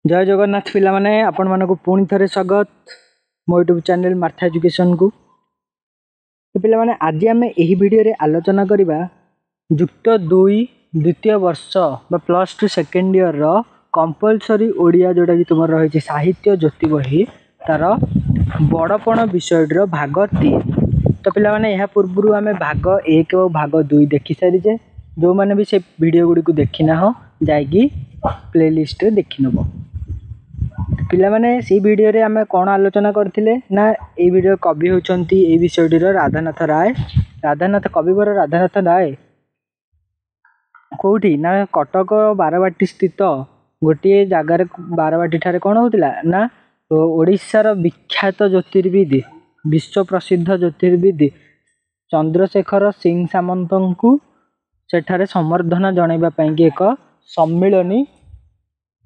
जय जगन्नाथ पिला माने आपण मानक पुणी थे स्वागत मो यूट्यूब चैनल मार्था एजुकेशन को। तो पिला माने आज आम यही वीडियो रे आलोचना करबा युक्त 2 द्वितीय वर्ष बा +2 सेकेंड ईयर रो कंपलसरी ओडिया जोटा कि तुम रही साहित्य ज्योति बही तार बड़पण विषय रो भाग 3। तो पिला माने यह पूर्व आम भाग 1 और भाग 2 देखि सारीचे। जो मैंने भी से वीडियो गुडी को देखिना हो जाइकी प्लेलिस्ट देखि नबो। पिला माने सी वीडियो रे आमे कोन आलोचना करथिले ना ए वीडियो कवि होचंती ए विषयटी रो राधानाथ राय। राधानाथ कविवर राधानाथ राय कोठी ना कटक बारवाटी स्थित गोटे जगार बारवाटी ठारे कोन होतिला ना ओडिसा रो विख्यात ज्योतिर्विद विश्व प्रसिद्ध ज्योतिर्विद चंद्रशेखर सिंह सामंतंकु सेठारे संवर्धना जणाइबा पई एक सम्मिलनी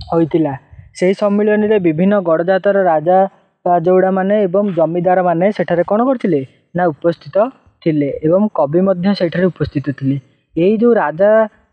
होइतिला। से सम्मिलन रे विभिन्न गड़जातर राजा राजौड़ा माने एवं जमीदार माने सेठारे कोन करथिले ना उपस्थित थिले एवं कवि मध्य सेठारे उपस्थित थिले। एई जो राजा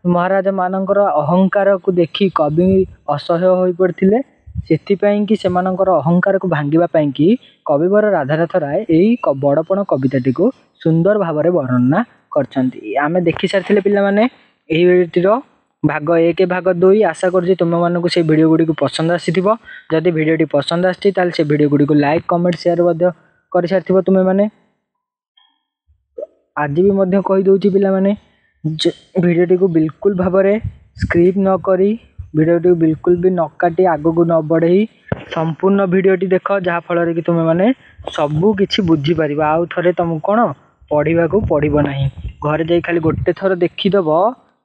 महाराजा मानकर अहंकार को देखि कवि असह्य होई पड़थिले। सेति पई कि सेमानकर अहंकार को भांगिबा पई कि कविवर राधानाथ राय एई बड़पण कविताटी को सुंदर भाबरे वर्णना करछंती। आमे देखि सारथिले पिला माने एई वीडियोटीरो भाग 1 भाग 2। आशा कर तुम मानक से वीडियो गुडी को पसंद आसीथिबो। जदि वीडियोटी पसंद आछि ताल से वीडियो गुडी को लाइक कमेंट शेयर मध्य कर सारथिबो तुमे माने। आज भी मध्य कहि दोछि पिला माने वीडियोटी को बिल्कुल भाबरे स्क्रिप न करी वीडियोटी को बिल्कुल भी न काटी आगो को न बढ़ई संपूर्ण वीडियोटी देख जहा फल रे कि तुमे माने सबु किछि बुझी परिबा। आउ थरे तुम कोन पढिबा को पड़िबो नाही। घर जाई खाली गोटे थर देखि दबो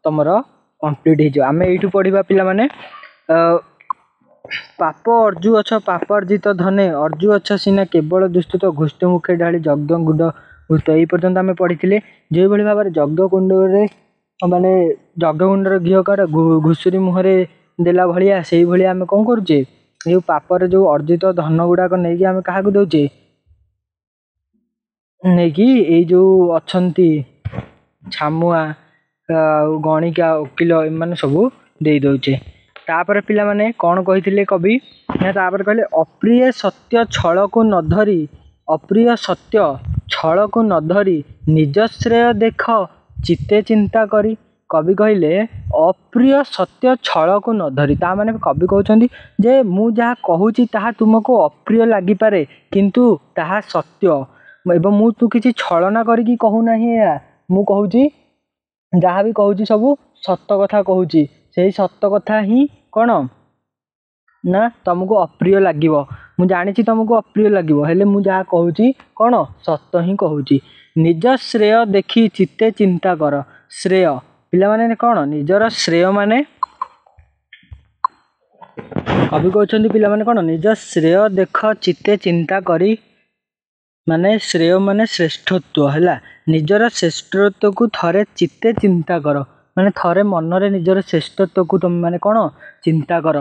तमरो कंप्लीट हो। आम यू पढ़ा पिला माने पाप अर्जु अछ पाप अर्जित धने अर्जु अछ सीना केवल दुस्तुत घुष्ट मुखे ढाली जग्द गुंड भूत यही पर्यंत आम पढ़ी। जो भाई भाव में जग्द कुंड माने जग्द कुंडर घीओ काट घुषुरी मुहरे देला भाया से भाई आम कौन करुचे जो पापर जो अर्जित धन गुड़ाक नहीं आम क्या दौचे नहीं जो अच्छा छामुआ गणिका वकिल एम सब दे दौचे। तापर पिला माने कौन कही कवि ना तापर कहले अप्रिय सत्य छल को न धरी अप्रिय सत्य छल को न धरी निज श्रेय देख चित्ते चिंता करी। कवि कहले अप्रिय सत्य छल को न धरी ता माने कवि कहउछंती जे मु जहा कहूची ताहा तुमको अप्रिय लागि पारे किंतु ताहा सत्य एवं मु तू किछि छलना करी कहू नाही। मु कहूची जहाँ भी कहूँ सब सत कथा कहूँ से सत कथा ही कौन ना तुमको अप्रिय लगे मु जानी तुमको अप्रिय लगे हेले मु जहाँ कहूँ कौन सत ही कहूँ। निज श्रेय देखी चित्ते चिंता कर श्रेय पिला माने कौन निजर श्रेय माने कवि कहते पिला माने कौन निज श्रेय देख चित्ते चिंता करी माने श्रेय माने श्रेष्ठत्व है। निजर श्रेष्ठत्व को थरे चित्ते चिंता कर माने थरे मनरे निजर श्रेष्ठत्व को तुम माने कौन चिंता कर।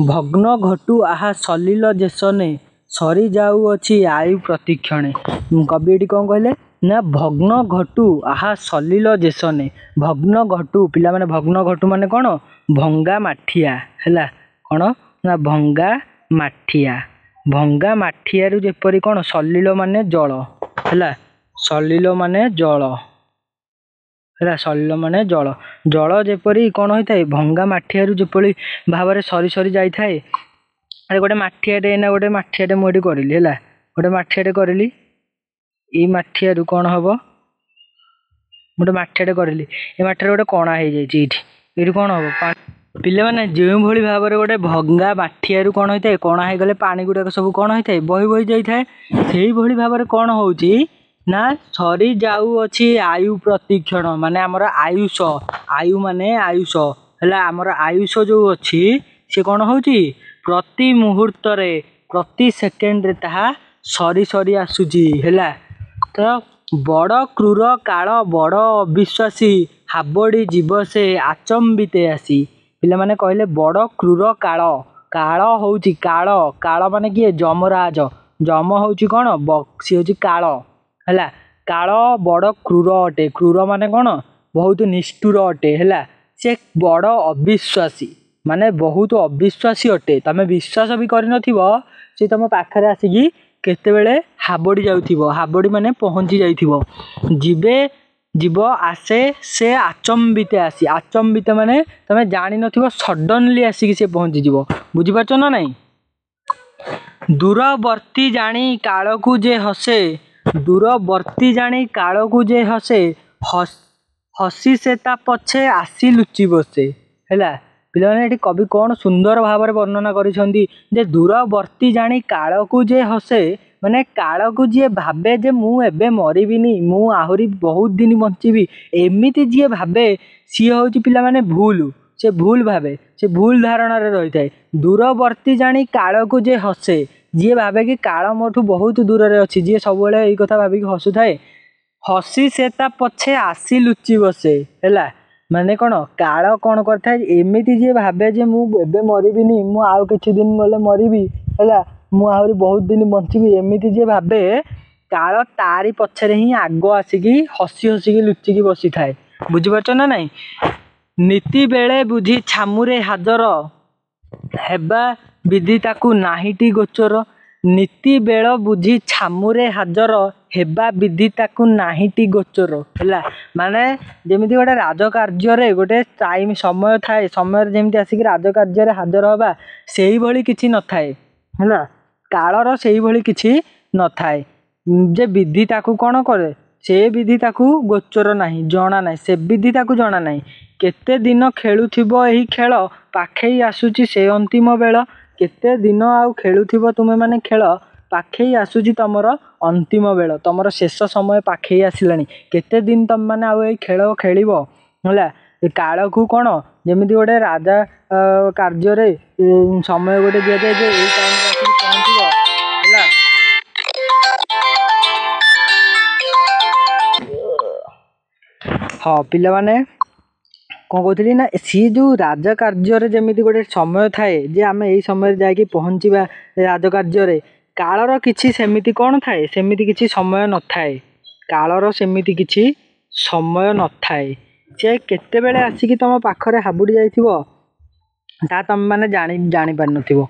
भग्न घटू आहा सलिल जेसने सरी जाऊ अच्छी आयु प्रतिक्षणे। कवि ये कौन कहले ना भग्न घटू आहा सलिल जेसने भग्न घटू पिला माने भग्न घटू माने कौन भंगा माठिया है कौन ना भंगा माठिया जेपरी कौन सलिल माने जल है सलिल माने जल है सलिल माने जल जल जेपरी कौन होता है भंगा माठिया जेपरी भाव में सरी सरी जाए। अरे गोटे माठियाटे ना गोटे माठियाटे मुझे करी है गोटे माठियाटे करी ये माठिया कौन हम गोटे माठियाटे करी ये माठिया गोटे कणा हो जाए कौन हम पिले मैंने जो भाई भाव में गोटे भंगा माठिया कौन होता है कणा हो गले पानी गुड़ाक सब कौन होता है बही बही जाए से भाई भाव में कौन हो ना सरी जाऊ अच्छी आयु प्रतिक्षण माने आमर आयुष आयु माने आयुष है आमर आयुष जो अच्छी सी कौन हो प्रति मुहूर्त प्रति सेकेंड रे ताहा सरी सरी आसूची है। तो बड़ क्रूर काल बड़ अविश्वासी हाबड़ी जीव से आचंबिते आसी पिला माने कहले बड़ क्रूर काल काल होउची काल काल माने किए जमराज जम होउची कौन बक्सी होउची काल है काल बड़ क्रूर अटे क्रूर माने कौन बहुत निष्ठुर अटे है से बड़ अविश्वासी ମାନେ ବହୁତ ଅବିଶ୍ୱାସୀ ଅଟେ। ତମେ ବିଶ୍ୱାସ ବି କରିନଥିବ ସେ ତମ ପାଖରେ ଆସିକି କେତେବେଳେ ହାବଡ଼ି ଯାଉଥିବ। ହାବଡ଼ି ମାନେ ପହଞ୍ଚି ଯାଇଥିବ। ଯିବ ଆସେ ସେ ଆଚମ୍ବିତେ ଆସି। ଆଚମ୍ବିତ ମାନେ ତମେ ଜାଣିନଥିବ ସଡନଲି ଆସିକି ସେ ପହଞ୍ଚିଯିବ। ବୁଝିପାରୁଛ ନା ନାଇଁ? ଦୂରବର୍ତ୍ତୀ ଜାଣି କାଳକୁ ଯେ ହସେ, ଦୂରବର୍ତ୍ତୀ ଜାଣି କାଳକୁ ଯେ ହସେ, ହସି ସେ ତା ପଛେ ଆସି ଲୁଚି ବସେ। ହେଲା ପିଲାମାନେ, ଏଠି କବି କ'ଣ ସୁନ୍ଦର ଭାବରେ ବର୍ଣ୍ଣନା କରିଛନ୍ତି ଯେ ଦୂରବର୍ତ୍ତୀ ଜାଣି କାଳକୁ ଯେ ହସେ, ମାନେ କାଳକୁ ଯିଏ ଭାବେ ଯେ ମୁଁ ଏବେ ମରିବିନି, ମୁଁ ଆହୁରି ବହୁତ ଦିନ ବଞ୍ଚିବି, ଏମିତି ଯିଏ ଭାବେ ସିଏ ହେଉଛି ପିଲାମାନେ ଭୁଲ। ସେ ଭୁଲ ଭାବେ, ସେ ଭୁଲ ଧାରଣାରେ ରହିଥାଏ। ଦୂରବର୍ତ୍ତୀ ଜାଣି କାଳକୁ ଯେ ହସେ, ଯିଏ ଭାବେ କି କାଳ ମୋଠୁ ବହୁତ ଦୂରରେ ଅଛି, ଯିଏ ସବୁବେଳେ ଏଇ କଥା ଭାବିକି ହସୁଥାଏ, ହସି ସେ ତା ପଛେ ଆସି ଲୁଚି ବସେ। ହେଲା ମାନେ କ'ଣ, କାଳ କ'ଣ କରିଥାଏ, ଏମିତି ଯିଏ ଭାବେ ଯେ ମୁଁ ଏବେ ମରିବିନି, ମୁଁ ଆଉ କିଛି ଦିନ ଗଲେ ମରିବି, ହେଲା ମୁଁ ଆହୁରି ବହୁତ ଦିନ ବଞ୍ଚିବି, ଏମିତି ଯିଏ ଭାବେ କାଳ ତାରି ପଛରେ ହିଁ ଆଗ ଆସିକି ହସି ହସିକି ଲୁଚିକି ବସିଥାଏ। ବୁଝିପାରୁଛ ନା ନାଇଁ? ନୀତି ବେଳେ ବୁଝି ଛାମୁରେ ହାଜର, ହେବା ବିଧି ତାକୁ ନାହିଁଟି ଗୋଚର। ନୀତି ବେଳ ବୁଝି ଛାମୁରେ ହାଜର, ହେବା ବିଧି ତାକୁ ନାହିଁଟି ଗୋଚର। ହେଲା ମାନେ ଯେମିତି ଗୋଟେ ରାଜକାର୍ଯ୍ୟରେ ଗୋଟେ ଟାଇମ୍ ସମୟ ଥାଏ, ସମୟରେ ଯେମିତି ଆସିକି ରାଜକାର୍ଯ୍ୟରେ ହାଜର ହେବା, ସେଇଭଳି କିଛି ନଥାଏ। ହେଲା କାଳର ସେଇଭଳି କିଛି ନଥାଏ ଯେ ବିଧି ତାକୁ କ'ଣ କରେ, ସେ ବିଧି ତାକୁ ଗୋଚର ନାହିଁ, ଜଣା ନାହିଁ, ସେ ବିଧି ତାକୁ ଜଣା ନାହିଁ। କେତେ ଦିନ ଖେଳୁଥିବ ଏହି ଖେଳ, ପାଖେଇ ଆସୁଛି ସେ ଅନ୍ତିମ ବେଳ। କେତେ ଦିନ ଆଉ ଖେଳୁଥିବ ତୁମେମାନେ ଖେଳ, ପାଖେଇ ଆସୁଛି ତମର ଅନ୍ତିମ ବେଳ, ତମର ଶେଷ ସମୟ ପାଖେଇ ଆସିଲାଣି। କେତେ ଦିନ ତମମାନେ ଆଉ ଏଇ ଖେଳ ଖେଳିବ? ହେଲା କାଳକୁ କ'ଣ ଯେମିତି ଗୋଟେ ରାଜା କାର୍ଯ୍ୟରେ ସମୟ ଗୋଟେ ଦିଆଯାଏ ଯେ ଏଇ ଟାଇମ୍ରେ ଆସିକି ପହଞ୍ଚିବ। ହେଲା ହଁ ପିଲାମାନେ କ'ଣ କହୁଥିଲି ନା, ସିଏ ଯେଉଁ ରାଜକାର୍ଯ୍ୟରେ ଯେମିତି ଗୋଟେ ସମୟ ଥାଏ ଯେ ଆମେ ଏଇ ସମୟରେ ଯାଇକି ପହଞ୍ଚିବା ରାଜକାର୍ଯ୍ୟରେ, କାଳର କିଛି ସେମିତି କ'ଣ ଥାଏ, ସେମିତି କିଛି ସମୟ ନଥାଏ। କାଳର ସେମିତି କିଛି ସମୟ ନଥାଏ। ସେ କେତେବେଳେ ଆସିକି ତମ ପାଖରେ ହାବୁଡ଼ି ଯାଇଥିବ ତା ତମେମାନେ ଜାଣିପାରିନଥିବ।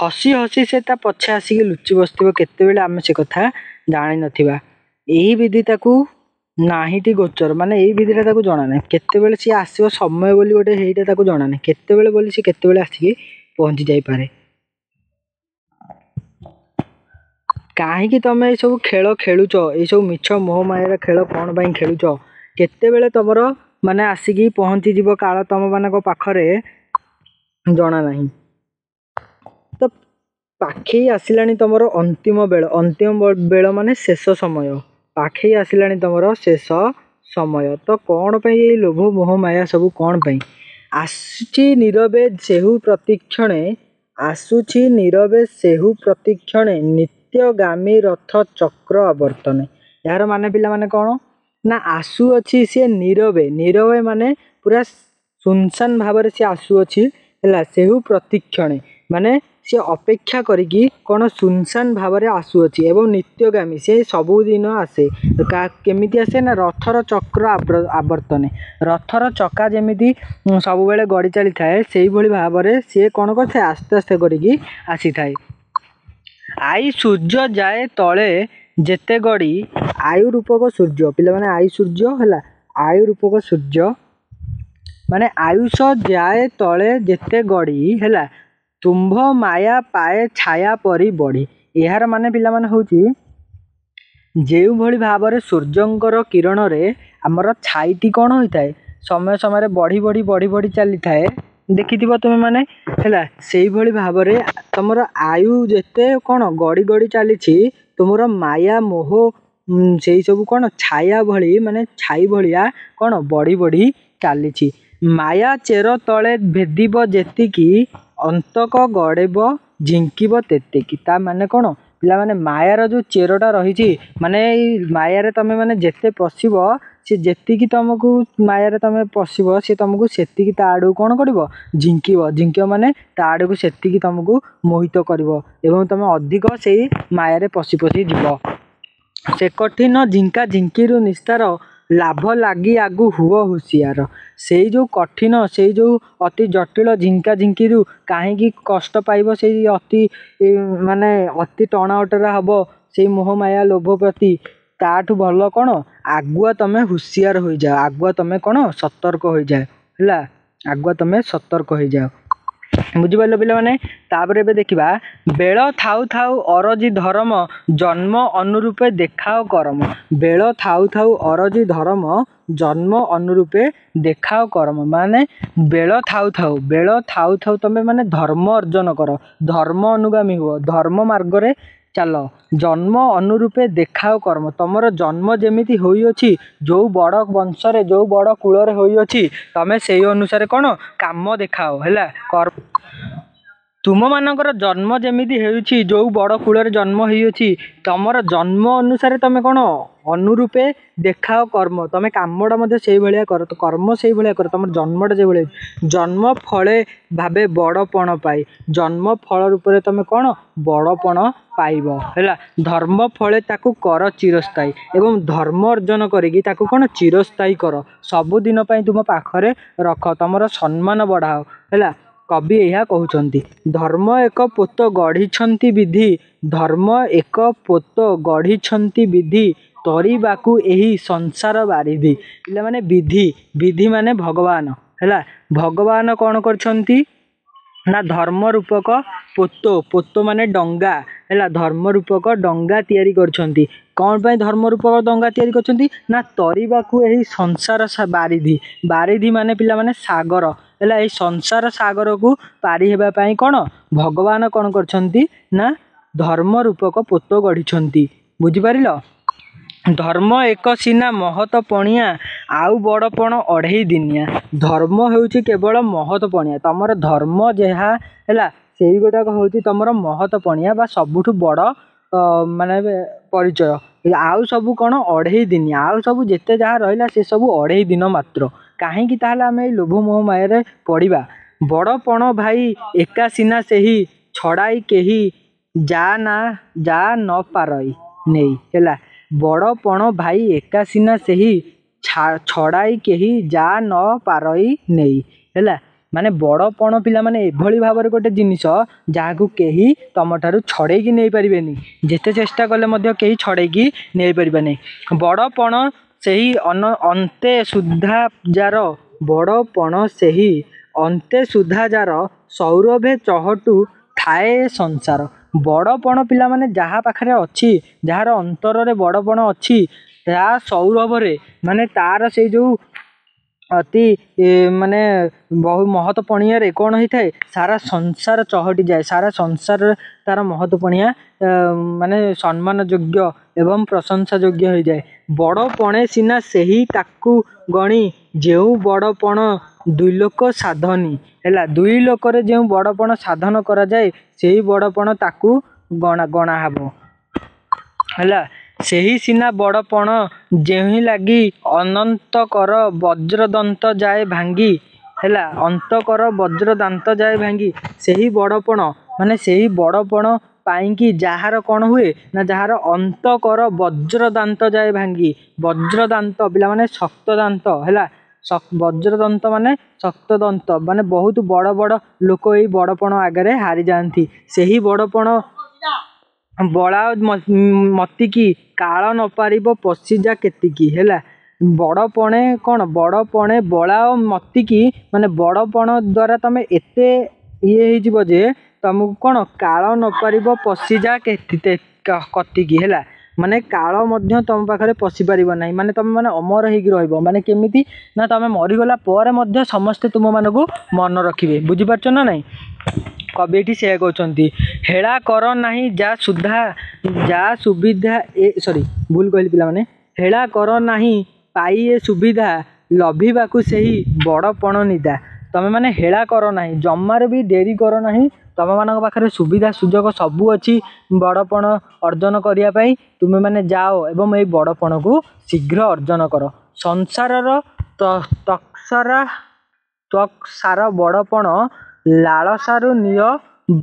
ହସି ହସି ସେ ତା ପଛେ ଆସିକି ଲୁଚି ବସିଥିବ, କେତେବେଳେ ଆମେ ସେ କଥା ଜାଣିନଥିବା। ଏହି ବିଧି ତାକୁ ନାହିଁଟି ଗୋଚର, ମାନେ ଏଇ ବିଧିଟା ତାକୁ ଜଣା ନାହିଁ, କେତେବେଳେ ସିଏ ଆସିବ ସମୟ ବୋଲି ଗୋଟେ ହେଇଟା ତାକୁ ଜଣା ନାହିଁ, କେତେବେଳେ ବୋଲି ସେ କେତେବେଳେ ଆସିକି ପହଞ୍ଚି ଯାଇପାରେ। କାହିଁକି ତମେ ଏଇସବୁ ଖେଳ ଖେଳୁଛ, ଏଇସବୁ ମିଛ ମୋହମାୟାର ଖେଳ କ'ଣ ପାଇଁ ଖେଳୁଛ? କେତେବେଳେ ତମର ମାନେ ଆସିକି ପହଞ୍ଚିଯିବ କାଳ ତମମାନଙ୍କ ପାଖରେ ଜଣା ନାହିଁ। ତ ପାଖେଇ ଆସିଲାଣି ତମର ଅନ୍ତିମ ବେଳ, ଅନ୍ତିମ ବେଳ ମାନେ ଶେଷ ସମୟ, ପାଖେଇ ଆସିଲାଣି ତମର ଶେଷ ସମୟ। ତ କ'ଣ ପାଇଁ ଏଇ ଲୋଭ ମୋହମାୟା ସବୁ କ'ଣ ପାଇଁ? ଆସୁଛି ନୀରବେ ସେହୁ ପ୍ରତିକ୍ଷଣେ, ଆସୁଛି ନୀରବେ ସେହୁ ପ୍ରତିକ୍ଷଣେ, ନିତ୍ୟଗାମୀ ରଥ ଚକ୍ର ଆବର୍ତ୍ତନେ। ଏହାର ମାନେ ପିଲାମାନେ କ'ଣ ନା, ଆସୁଅଛି ସିଏ ନୀରବେ, ନୀରବେ ମାନେ ପୁରା ସୁନସାନ ଭାବରେ ସିଏ ଆସୁଅଛି। ହେଲା ସେହୁ ପ୍ରତିକ୍ଷଣେ ମାନେ ସିଏ ଅପେକ୍ଷା କରିକି କ'ଣ ସୁନସାନ ଭାବରେ ଆସୁଅଛି, ଏବଂ ନିତ୍ୟଗାମୀ ସେ ସବୁଦିନ ଆସେ। କେମିତି ଆସେ ନା, ରଥର ଚକ୍ର ଆବର୍ତ୍ତନେ, ରଥର ଚକା ଯେମିତି ସବୁବେଳେ ଗଡ଼ି ଚାଲିଥାଏ, ସେଇଭଳି ଭାବରେ ସିଏ କ'ଣ କରିଥାଏ, ଆସ୍ତେ ଆସ୍ତେ କରିକି ଆସିଥାଏ। ଆଇ ସୂର୍ଯ୍ୟ ଯାଏ ତଳେ ଯେତେ ଗଡ଼ି, ଆୟୁ ରୂପକ ସୂର୍ଯ୍ୟ, ପିଲାମାନେ ଆୟୁ ସୂର୍ଯ୍ୟ, ହେଲା ଆୟୁ ରୂପକ ସୂର୍ଯ୍ୟ ମାନେ ଆୟୁଷ ଯାଏ ତଳେ ଯେତେ ଗଡ଼ି, ହେଲା ତୁମ୍ଭ ମାୟା ପାଏ ଛାୟା ପରି ବଢ଼ି। ଏହାର ମାନେ ପିଲାମାନେ ହେଉଛି ଯେଉଁଭଳି ଭାବରେ ସୂର୍ଯ୍ୟଙ୍କର କିରଣରେ ଆମର ଛାଇଟି କ'ଣ ହୋଇଥାଏ, ସମୟ ସମୟରେ ବଢ଼ି ବଢ଼ି ବଢ଼ି ବଢ଼ି ଚାଲିଥାଏ, ଦେଖିଥିବ ତୁମେମାନେ। ହେଲା ସେଇଭଳି ଭାବରେ ତମର ଆୟୁ ଯେତେ କ'ଣ ଗଡ଼ି ଗଡ଼ି ଚାଲିଛି, ତୁମର ମାୟା ମୋହ ସେଇ ସବୁ କ'ଣ ଛାୟା ଭଳି, ମାନେ ଛାଇ ଭଳିଆ କ'ଣ ବଢ଼ି ବଢ଼ି ଚାଲିଛି। ମାୟା ଚେର ତଳେ ଭେଦିବ ଯେତିକି, ଅନ୍ତକ ଗଡ଼େବ ଝିଙ୍କିବ ତେତିକି। ତା ମାନେ କ'ଣ ପିଲାମାନେ, ମାୟାର ଯେଉଁ ଚେରଟା ରହିଛି, ମାନେ ଏଇ ମାୟାରେ ତମେ ମାନେ ଯେତେ ପଶିବ, ସେ ଯେତିକି ତମକୁ ମାୟାରେ ତମେ ପଶିବ, ସେ ତମକୁ ସେତିକି ତା ଆଡ଼କୁ କ'ଣ କରିବ, ଝିଙ୍କିବ। ଝିଙ୍କିବ ମାନେ ତା ଆଡ଼କୁ ସେତିକି ତମକୁ ମୋହିତ କରିବ, ଏବଂ ତମେ ଅଧିକ ସେଇ ମାୟାରେ ପଶି ପଶି ଯିବ। ସେ କଠିନ ଝିଙ୍କା ଝିଙ୍କିରୁ ନିସ୍ତାର, ଲାଭ ଲାଗି ଆଗୁ ହୁଅ ହୁସିଆର। ସେଇ ଯେଉଁ କଠିନ, ସେଇ ଯେଉଁ ଅତି ଜଟିଳ ଝିଙ୍କା ଝିଙ୍କିରୁ କାହିଁକି କଷ୍ଟ ପାଇବ, ସେଇ ମାନେ ଅତି ଟଣା ଅଟରା ହେବ ସେଇ ମୋହମାୟା ଲୋଭ ପ୍ରତି, ତାଠୁ ଭଲ କ'ଣ ଆଗୁଆ ତମେ ହୁସିଆର ହୋଇଯାଅ, ଆଗୁଆ ତମେ କ'ଣ ସତର୍କ ହୋଇଯାଅ ହେଲା, ଆଗୁଆ ତମେ ସତର୍କ ହୋଇଯାଅ। ବୁଝିପାରିଲ ପିଲାମାନେ? ତାପରେ ଏବେ ଦେଖିବା, ବେଳ ଥାଉ ଥାଉ ଅରଜି ଧର୍ମ, ଜନ୍ମ ଅନୁରୂପେ ଦେଖାଅ କରମ। ବେଳ ଥାଉ ଥାଉ ଅରଜି ଧର୍ମ, ଜନ୍ମ ଅନୁରୂପେ ଦେଖାଅ କରମ। ମାନେ ବେଳ ଥାଉ ଥାଉ ତମେ ମାନେ ଧର୍ମ ଅର୍ଜନ କର, ଧର୍ମ ଅନୁଗାମୀ ହୁଅ, ଧର୍ମ ମାର୍ଗରେ ଚାଲ, ଜନ୍ମ ଅନୁରୂପେ ଦେଖାଅ କର୍ମ। ତମର ଜନ୍ମ ଯେମିତି ହୋଇଅଛି, ଯେଉଁ ବଡ଼ ବଂଶରେ ଯେଉଁ ବଡ଼ କୂଳରେ ହୋଇଅଛି, ତମେ ସେଇ ଅନୁସାରେ କ'ଣ କାମ ଦେଖାଅ ହେଲା। ତୁମମାନଙ୍କର ଜନ୍ମ ଯେମିତି ହେଉଛି, ଯେଉଁ ବଡ଼ କୂଳରେ ଜନ୍ମ ହୋଇଅଛି, ତମର ଜନ୍ମ ଅନୁସାରେ ତମେ କ'ଣ ଅନୁରୂପେ ଦେଖାଅ କର୍ମ। ତମେ କାମଟା ମଧ୍ୟ ସେଇଭଳିଆ କର, କର୍ମ ସେଇଭଳିଆ କର, ତମର ଜନ୍ମଟା ଯେଭଳିଆ। ଜନ୍ମ ଫଳେ ଭାବେ ବଡ଼ପଣ ପାଇ, ଜନ୍ମ ଫଳ ରୂପରେ ତମେ କ'ଣ ବଡ଼ପଣ ପାଇବ ହେଲା। ଧର୍ମ ଫଳେ ତାକୁ କର ଚିରସ୍ଥାୟୀ, ଏବଂ ଧର୍ମ ଅର୍ଜନ କରିକି ତାକୁ କ'ଣ ଚିରସ୍ଥାୟୀ କର, ସବୁଦିନ ପାଇଁ ତୁମ ପାଖରେ ରଖ, ତମର ସମ୍ମାନ ବଢ଼ାଅ ହେଲା। କବି ଏହା କହୁଛନ୍ତି। ଧର୍ମ ଏକ ପୋତ ଗଢ଼ିଛନ୍ତି ବିଧି, ଧର୍ମ ଏକ ପୋତ ଗଢ଼ିଛନ୍ତି ବିଧି, ତରିବାକୁ ଏହି ସଂସାର ବାରିଧି। ପିଲାମାନେ ବିଧି, ବିଧି ମାନେ ଭଗବାନ ହେଲା। ଭଗବାନ କ'ଣ କରିଛନ୍ତି ନା ଧର୍ମ ରୂପକ ପୋତ, ପୋତ ମାନେ ଡଙ୍ଗା ହେଲା, ଧର୍ମ ରୂପକ ଡଙ୍ଗା ତିଆରି କରିଛନ୍ତି। କ'ଣ ପାଇଁ ଧର୍ମ ରୂପକ ଡଙ୍ଗା ତିଆରି କରିଛନ୍ତି ନା ତରିବାକୁ ଏହି ସଂସାର ବାରିଧି, ବାରିଧି ମାନେ ପିଲାମାନେ ସାଗର ହେଲା। ଏହି ସଂସାର ସାଗରକୁ ପାରି ହେବା ପାଇଁ କ'ଣ ଭଗବାନ କ'ଣ କରିଛନ୍ତି ନା ଧର୍ମ ରୂପକ ପୋତ ଗଢ଼ିଛନ୍ତି। ବୁଝିପାରିଲ? ଧର୍ମ ଏକ ସିନା ମହତ ପଣିଆ, ଆଉ ବଡ଼ପଣ ଅଢ଼େଇ ଦିନିଆ। ଧର୍ମ ହେଉଛି କେବଳ ମହତ ପଣିଆ, ତମର ଧର୍ମ ଯାହା ହେଲା ସେଇ ଗୋଟାକ ହେଉଛି ତମର ମହତ ପଣିଆ ବା ସବୁଠୁ ବଡ଼ ମାନେ ପରିଚୟ। ଆଉ ସବୁ କ'ଣ ଅଢ଼େଇ ଦିନିଆ, ଆଉ ସବୁ ଯେତେ ଯାହା ରହିଲା ସେ ସବୁ ଅଢ଼େଇ ଦିନ ମାତ୍ର। କାହିଁକି ତାହେଲେ ଆମେ ଏଇ ଲୋଭ ମୋହ ମାୟାରେ ପଡ଼ିବା? ବଡ଼ପଣ ଭାଇ ଏକା ସିନା ସେହି, ଛଡ଼ାଇ କେହି ଯା ନ ପାରଇ ନେଇ ହେଲା। ବଡ଼ପଣ ଭାଇ ଏକା ସିନା ସେହି, ଛଡ଼ାଇ କେହି ଯା ନ ପାରଇ ନେଇ ହେଲା। ମାନେ ବଡ଼ପଣ ପିଲାମାନେ ଏଭଳି ଭାବରେ ଗୋଟେ ଜିନିଷ ଯାହାକୁ କେହି ତମଠାରୁ ଛଡ଼େଇକି ନେଇପାରିବେନି, ଯେତେ ଚେଷ୍ଟା କଲେ ମଧ୍ୟ କେହି ଛଡ଼େଇକି ନେଇପାରିବେନି। ବଡ଼ପଣ ସେହି ଅନ୍ତେ ସୁଦ୍ଧା ଯାର, ବଡ଼ପଣ ସେହି ଅନ୍ତେ ସୁଦ୍ଧା ଯାର, ସୌରଭେ ଚହଟୁ ଥାଏ ସଂସାର। ବଡ଼ପଣ ପିଲାମାନେ ଯାହା ପାଖରେ ଅଛି, ଯାହାର ଅନ୍ତରରେ ବଡ଼ପଣ ଅଛି, ତା ସୌରଭରେ ମାନେ ତାର ସେଇ ଯେଉଁ ଅତି ମାନେ ବହୁ ମହତ ପଣିଆରେ କ'ଣ ହେଇଥାଏ, ସାରା ସଂସାର ଚହଟି ଯାଏ, ସାରା ସଂସାରରେ ତାର ମହତ ପଣିଆ ମାନେ ସମ୍ମାନ ଯୋଗ୍ୟ ଏବଂ ପ୍ରଶଂସା ଯୋଗ୍ୟ ହୋଇଯାଏ। ବଡ଼ପଣେ ସିନା ସେହି ତାକୁ ଗଣି, ଯେଉଁ ବଡ଼ପଣ ଦୁଇ ଲୋକ ସାଧନି ହେଲା। ଦୁଇ ଲୋକରେ ଯେଉଁ ବଡ଼ପଣ ସାଧନ କରାଯାଏ, ସେହି ବଡ଼ପଣ ତାକୁ ଗଣା ହେବ ହେଲା। ସେହି ସିନା ବଡ଼ପଣ ଯେଉଁ ଲାଗି ଅନନ୍ତକର ବଜ୍ରଦନ୍ତ ଯାଏ ଭାଙ୍ଗି ହେଲା, ଅନ୍ତକର ବଜ୍ରଦାନ୍ତ ଯାଏ ଭାଙ୍ଗି। ସେହି ବଡ଼ପଣ ମାନେ ସେହି ବଡ଼ପଣ ପାଇଁକି ଯାହାର କ'ଣ ହୁଏ ନା ଯାହାର ଅନ୍ତକର ବଜ୍ରଦାନ୍ତ ଯାଏ ଭାଙ୍ଗି। ବଜ୍ରଦାନ୍ତ ପିଲାମାନେ ଶକ୍ତ ଦାନ୍ତ ହେଲା, ବଜ୍ରଦନ୍ତ ମାନେ ଶକ୍ତ ଦନ୍ତ, ମାନେ ବହୁତ ବଡ଼ ବଡ଼ ଲୋକ ଏଇ ବଡ଼ପଣ ଆଗରେ ହାରିଯାଆନ୍ତି। ସେହି ବଡ଼ପଣ ବଳାଅ ମତିକି, କାଳ ନ ପାରିବ ପଶିଯା କେତିକି ହେଲା। ବଡ଼ପଣେ କ'ଣ ବଡ଼ପଣେ ବଳାଅ ମତିକି, ମାନେ ବଡ଼ପଣ ଦ୍ୱାରା ତମେ ଏତେ ହେଇଯିବ ଯେ ତମକୁ କ'ଣ କାଳ ନ ପାରିବ ପଶିଯା କତିକି ହେଲା। ମାନେ କାଳ ମଧ୍ୟ ତମ ପାଖରେ ପଶିପାରିବ ନାହିଁ, ମାନେ ତମେ ମାନେ ଅମର ହେଇକି ରହିବ। ମାନେ କେମିତି ନା ତମେ ମରିଗଲା ପରେ ମଧ୍ୟ ସମସ୍ତେ ତୁମମାନଙ୍କୁ ମନେ ରଖିବେ। ବୁଝିପାରୁଛ ନା ନାହିଁ? କବି ଏଠି ସେୟା କହୁଛନ୍ତି। ହେଳା କର ନାହିଁ ଯା ସୁବିଧା ଭୁଲ କହିଲି ପିଲାମାନେ। ହେଳା କର ନାହିଁ ପାଇ ଏ ସୁବିଧା, ଲଭିବାକୁ ସେହି ବଡ଼ପଣ ନିଦା। ତମେ ମାନେ ହେଳା କର ନାହିଁ, ଜମାରୁ ବି ଡେରି କର ନାହିଁ। ତମମାନଙ୍କ ପାଖରେ ସୁବିଧା ସୁଯୋଗ ସବୁ ଅଛି ବଡ଼ପଣ ଅର୍ଜନ କରିବା ପାଇଁ। ତୁମେ ମାନେ ଯାଅ ଏବଂ ଏଇ ବଡ଼ପଣକୁ ଶୀଘ୍ର ଅର୍ଜନ କର। ସଂସାରର ତ୍ୱକ୍ସାର ବଡ଼ପଣ, ଲାଳସାରୁ ନିଅ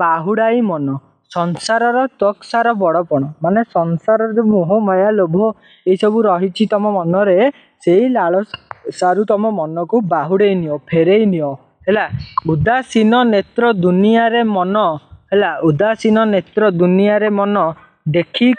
ବାହୁଡ଼ାଇ ମନ। ସଂସାରର ତ୍ୱକ୍ସାର ବଡ଼ପଣ ମାନେ ସଂସାରର ଯେଉଁ ମୋହ ମାୟା ଲୋଭ ଏଇସବୁ ରହିଛି ତମ ମନରେ, ସେଇ ଲାଳସାରୁ ତମ ମନକୁ ବାହୁଡ଼େଇ ନିଅ, ଫେରେଇ ନିଅ ହେଲା। ଉଦାସୀନ ନେତ୍ର ଦୁନିଆରେ ମନ ହେଲା, ଉଦାସୀନ ନେତ୍ର ଦୁନିଆରେ ମନ ଦେଖି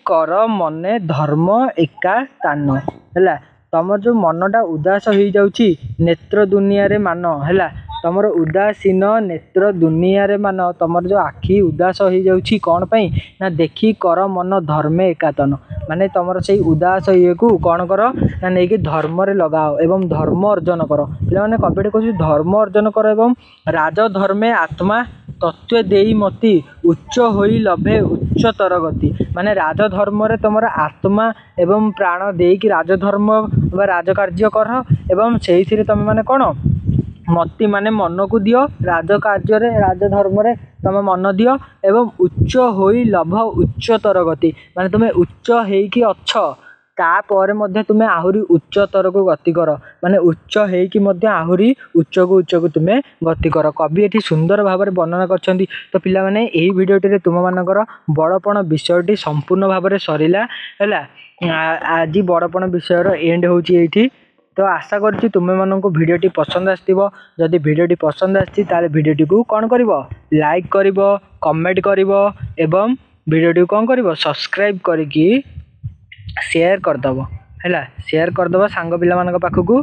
କର ମନେ ଧର୍ମ ଏକା ସ୍ଥାନ ହେଲା। ତମର ଯେଉଁ ମନଟା ଉଦାସ ହେଇଯାଉଛି ନେତ୍ର ଦୁନିଆରେ ମାନ ହେଲା, ତମର ଉଦାସୀନ ନେତ୍ର ଦୁନିଆରେ ମାନ, ତମର ଯେଉଁ ଆଖି ଉଦାସ ହେଇଯାଉଛି କ'ଣ ପାଇଁ ନା ଦେଖି କର ମନ ଧର୍ମେ ଏକାତନ, ମାନେ ତମର ସେଇ ଉଦାସ ଇଏକୁ କ'ଣ କର ନା ନେଇକି ଧର୍ମରେ ଲଗାଅ ଏବଂ ଧର୍ମ ଅର୍ଜନ କର। ପିଲାମାନେ କବିଟି କହୁଛି ଧର୍ମ ଅର୍ଜନ କର ଏବଂ ରାଜଧର୍ମେ ଆତ୍ମା ତତ୍ତ୍ୱ ଦେଇ ମତି ଉଚ୍ଚ ହୋଇ ଲଭେ ଉଚ୍ଚତର ଗତି, ମାନେ ରାଜଧର୍ମରେ ତମର ଆତ୍ମା ଏବଂ ପ୍ରାଣ ଦେଇକି ରାଜଧର୍ମ ବା ରାଜକାର୍ଯ୍ୟ କର ଏବଂ ସେଇଥିରେ ତମେ ମାନେ କ'ଣ ମତି ମାନେ ମନକୁ ଦିଅ, ରାଜକାର୍ଯ୍ୟରେ ରାଜଧର୍ମରେ ତମେ ମନ ଦିଅ ଏବଂ ଉଚ୍ଚ ହୋଇ ଲଭ ଉଚ୍ଚତର ଗତି, ମାନେ ତୁମେ ଉଚ୍ଚ ହେଇକି ଅଛ ତାପରେ ମଧ୍ୟ ତୁମେ ଆହୁରି ଉଚ୍ଚତରକୁ ଗତି କର, ମାନେ ଉଚ୍ଚ ହେଇକି ମଧ୍ୟ ଆହୁରି ଉଚ୍ଚକୁ ତୁମେ ଗତି କର। କବି ଏଠି ସୁନ୍ଦର ଭାବରେ ବର୍ଣ୍ଣନା କରିଛନ୍ତି। ତ ପିଲାମାନେ ଏହି ଭିଡ଼ିଓଟିରେ ତୁମମାନଙ୍କର ବଡ଼ପଣ ବିଷୟଟି ସମ୍ପୂର୍ଣ୍ଣ ଭାବରେ ସରିଲା ହେଲା। ଆଜି ବଡ଼ପଣ ବିଷୟର ଏଣ୍ଡ ହେଉଛି ଏଇଠି। ତ ଆଶା କରୁଛି ତୁମେମାନଙ୍କୁ ଭିଡ଼ିଓଟି ପସନ୍ଦ ଆସିଥିବ। ଯଦି ଭିଡ଼ିଓଟି ପସନ୍ଦ ଆସିଛି ତାହେଲେ ଭିଡ଼ିଓଟିକୁ କ'ଣ କରିବ, ଲାଇକ୍ କରିବ, କମେଣ୍ଟ କରିବ ଏବଂ ଭିଡ଼ିଓଟିକୁ କ'ଣ କରିବ, ସବସ୍କ୍ରାଇବ୍ କରିକି ସେୟାର କରିଦେବ ହେଲା। ସେୟାର କରିଦେବ ସାଙ୍ଗ ପିଲାମାନଙ୍କ ପାଖକୁ,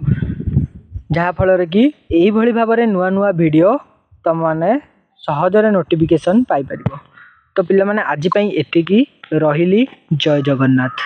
ଯାହାଫଳରେ କି ଏଇଭଳି ଭାବରେ ନୂଆ ନୂଆ ଭିଡ଼ିଓ ତୁମମାନେ ସହଜରେ ନୋଟିଫିକେସନ୍ ପାଇପାରିବ। ତ ପିଲାମାନେ ଆଜି ପାଇଁ ଏତିକି, ରହିଲି। ଜୟ ଜଗନ୍ନାଥ।